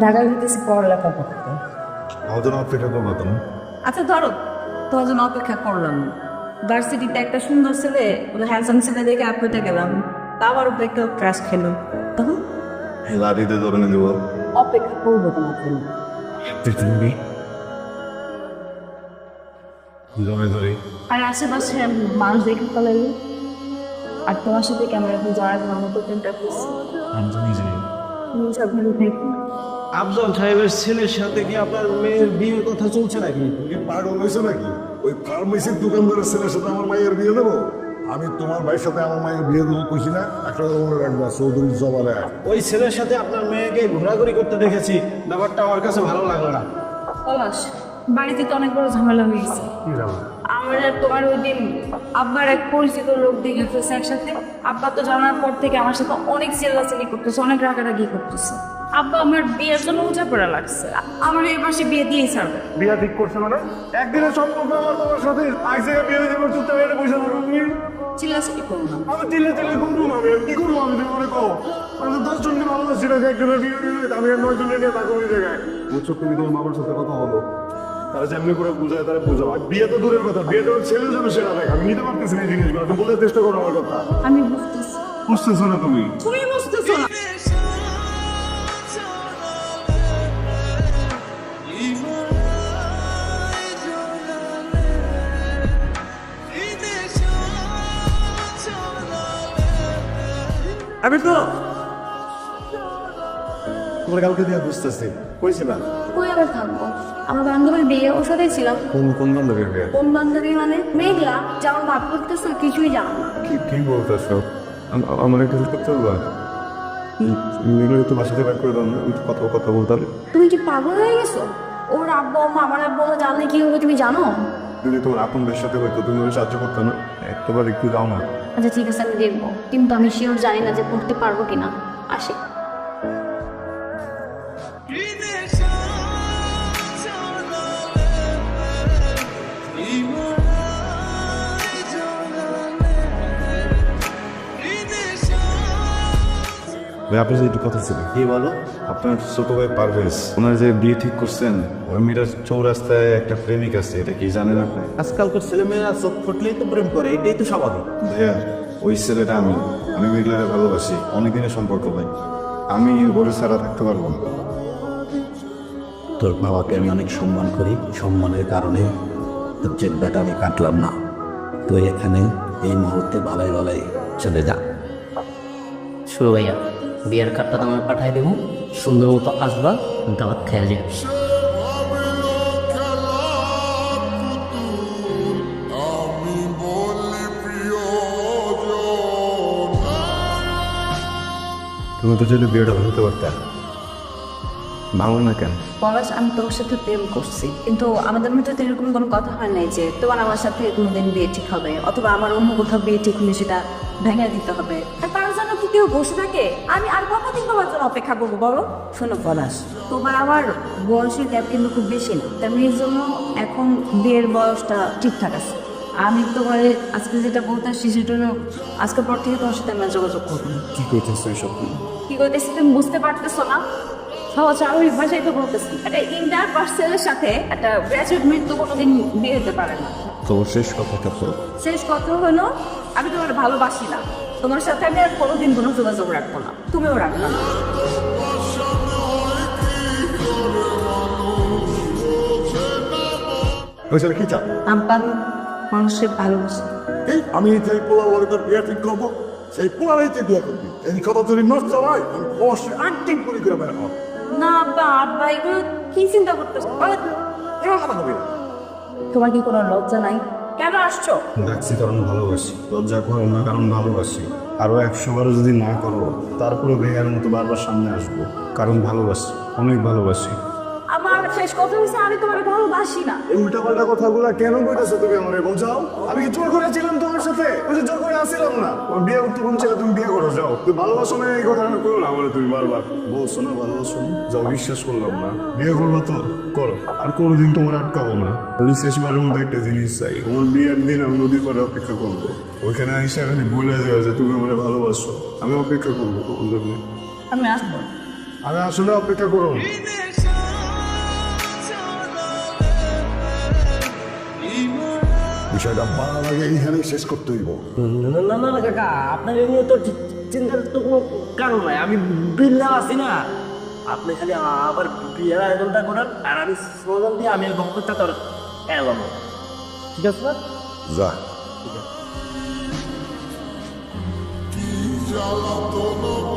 ঢাকায় যেতেছি পড়ালেখা করতে। আমার জন্য অপেক্ষা করবো তুমি। আচ্ছা ধরো, তোমার জন্য অপেক্ষা করলাম। ভার্সিটিতে একটা সুন্দর ছেলে, হ্যান্ডসাম ছেলে দেখে আপনিতে গেলাম, তা আবার উপেক্ষা ক্রাশ খেলো, তখন লাঠিতে ধরে নিয়ে দেবো। অপেক্ষা করবো তোমার জন্য। তুমি জমে ধরি। আর আশেপাশে মানুষ দেখে ফেলাইলো, আর তোমার সাথে ক্যামেরা দিয়ে জড়াই দেওয়ার মতো চিন্তা করছি। আমি তো নিজেই তুমি সব ভালো দেখো। আফজল সাহেবের ছেলের সাথে কি আপনার মেয়ের বিয়ের কথা চলছে নাকি? তুমি পাগল হয়েছো নাকি? ওই ফার্মেসির দোকানদারের ছেলের সাথে আমার মায়ের বিয়ে দেবো? আমি তোমার ভাইয়ের সাথে আমার মায়ের বিয়ে দেবো কইছি না? একটা মনে রাখবা, চৌধুরী জবালে। ওই ছেলের সাথে আপনার মেয়েকে ঘোরাঘুরি করতে দেখেছি, ব্যাপারটা আমার কাছে ভালো লাগলো না। পলাশ, বাড়িতে তো অনেক বড় ঝামেলা হয়ে গেছে। আমার আর তোমার ওই দিন আব্বার এক পরিচিত লোক দেখে ফেলছে একসাথে। আব্বা তো জানার পর থেকে আমার সাথে অনেক চিল্লাচিল্লি করতেছে, অনেক রাগারাগি করতেছে। আব্বা আমার বিয়ের জন্য উঁচা পড়া লাগছে, আমার এই পাশে বিয়ে দিয়েই ছাড়বে। বিয়া ঠিক করছে মানে? একদিনের সম্পর্ক আমার তোমার সাথে, এক জায়গায় বিয়ে দেবো, চুপতে বেড়ে বসে থাকো তুমি। চিল্লাচিল্লি করবো না। আমি চিল্লে চিল্লে করবো না, আমি আর কি করবো? আমি তোমার কো আমি তো 10 জনকে ভালোবাসি না, একজনের বিয়ে দিলে আমি আর 9 জনের নিয়ে থাকবো ওই জায়গায়। বুঝছো, তুমি তোমার মামার সাথে কথা বলো, তারা যেমনি করে বুঝায় তারা বুঝাও। আর বিয়ে তো দূরের কথা, বিয়ে তো ছেলে যাবে সেটা দেখ। আমি নিতে পারতেছি না এই জিনিসগুলো, তুমি বোঝার চেষ্টা করো আমার কথা। আমি বুঝতেছি, বুঝতেছো না তুমি? তুমি বুঝতেছো না। আমি তো তোমার কালকে দিয়ে বুঝতেছি কইছি না। কই আবার থাকবো? আমার বান্ধবীর বিয়ে, ওর সাথে ছিলাম। কোন বান্ধবীর বিয়ে? কোন বান্ধবী মানে? মেঘলা, যেমন ভাব করতেছো কিছুই জানো না। কি বলতেছো? আমার একটা হেল্প করতে হবে? মেয়েগুলো তো বাসাতে ব্যাক করে দাও না, আমি তো কথা বলতাম। তুমি কি পাগল হয়ে গেছো? ওর আব্বু আম্মা, আমার আব্বু আম্মা জানলে কি হবে তুমি জানো? যদি তোমার আপনদের সাথে হয়তো তুমি ওকে সাহায্য করতে না, একটাবার একটু দাও না। আচ্ছা ঠিক আছে, আমি দেখবো, কিন্তু আমি শিওর জানি না যে করতে পারবো কিনা। আসি। ভাই আপনার সাথে একটু কথা ছিল। কি বলো? আপনার ছোট ভাই পারভেজ, ওনার যে বিয়ে ঠিক করছেন, ওই মেয়েটার চৌরাস্তায় একটা প্রেমিক আছে, এটা কি জানেন আপনি? আজকালকার ছেলেমেয়েরা চোখ ফুটলেই তো প্রেম করে, এটাই তো স্বাভাবিক। ভাইয়া, ওই ছেলেটা আমি মেঘলারে ভালোবাসি, অনেকদিনের সম্পর্ক ভাই। আমি ঘরে ছাড়া থাকতে পারবো না। তোর বাবাকে আমি অনেক সম্মান করি, সম্মানের কারণে তোর চেকটা আমি কাটলাম না। তুই এখানে এই মুহূর্তে ভালাই ভালাই চলে যা। শুরু ভাইয়া, বিয়ের কার্ডটা তোমায় পাঠাই দেবো, সুন্দর মতো আসবা, দাওয়াত খেয়াল যাবে। তুমি তো চাইলে বিয়েটা হতে পারতে, ভাঙো না কেন? পলাশ, আমি তোর সাথে প্রেম করছি, কিন্তু আমাদের মধ্যে তো এরকম কোনো কথা হয় নাই যে তোমার আমার সাথে কোনোদিন বিয়ে ঠিক হবে, অথবা আমার অন্য কোথাও বিয়ে ঠিক হলে সেটা ভেঙে দিতে হবে। আর তার জন্য কি কেউ বসে থাকে? আমি আর কতদিন তোমার জন্য অপেক্ষা করবো বলো? শোনো পলাশ, তোমার আমার বয়সের গ্যাপ কিন্তু খুব বেশি না, তেমনির জন্য এখন বিয়ের বয়সটা ঠিকঠাক আছে। আমি তোমার আজকে যেটা বলতে আসছি সেটা হলো, আজকের পর থেকে তোমার সাথে আমরা যোগাযোগ করবো না। কি করতেছো এসব? কি করতেছি তুমি বুঝতে পারতেছো না? সহজ স্বাভাবিক ভাষায় তো বলতেছি, একটা ইন্টার পার্সেলের সাথে একটা গ্র্যাজুয়েট মেয়ের তো কোনোদিন বিয়ে হতে পারে না। তোমার শেষ কথাটা তো শেষ কথা হলো, আমি তোমার ভালোবাসি না, তোমার সাথে আমি আর কোনোদিন কোনো যোগাযোগ রাখবো না, তুমিও রাখবো না। ওই ছেলে কি চাও? আমপান মানুষের ভালোবাসি। আমি যে পোলা বলে তোর বিয়ে ঠিক করবো, সেই পোলারাই তুই বিয়ে করবি। এই কথা যদি নষ্ট হয়, আমি অবশ্যই অ্যাক্টিং করে বেরোবো। না আব্বা, আব্বা এগুলো কি চিন্তা করতেছো? এবার কথা হবে না। তোমার কি কোনো লজ্জা নাই? কেন আসছো? ডাকছি কারণ ভালোবাসি, লজ্জা করো না কারণ ভালোবাসি। আরো 100 বারও যদি না করো, তারপরে ভেঙার মতো বারবার সামনে আসবো, কারণ ভালোবাসি, অনেক ভালোবাসি। আমার শেষ কথা হচ্ছে, আমি তোমার ভালোবাসি না। এই উল্টাপাল্টা কথাগুলো কেন বলতেছো তুমি আমারে? বোঝাও। আমি কি জোর করে ছিলাম তোমার সাথে? ওই যে জোর করে আসছিলাম না। ওর বিয়ে করতে কোন ছেলে, তুমি বিয়ে করো যাও। তুমি ভালোবাসো না, এই কথা করো না আমারে। তুমি বারবার বলছো না ভালোবাসো না, যাও, বিশ্বাস করলাম না। বিয়ে করবো তো করো, আর কোনোদিন তোমার আটকাবো না। আমি শেষবারের মতো একটা জিনিস চাই, তোমার বিয়ের দিন আমি নদীর পাড়ে অপেক্ষা করবো। ওইখানে আইসা খালি বলে যাও যে তুমি আমারে ভালোবাসো, আমি অপেক্ষা করবো তোমার জন্য। আমি আসবো। আমি আসলে অপেক্ষা করুন। বিষয়টা বাড়ার আগে এইখানেই শেষ করতে হইব। না না না কাকা, আপনার এই নিয়ে তো চিন্তার তো কোনো কারণ নাই। আমি বিল্লা আছি না, আপনি খালি আবার বিয়ের আয়োজনটা করেন আর আমি স্লোগান দিয়ে আমি বক্তব্যটা তোর এলাম, ঠিক আছে না? যা। জ্বালাতন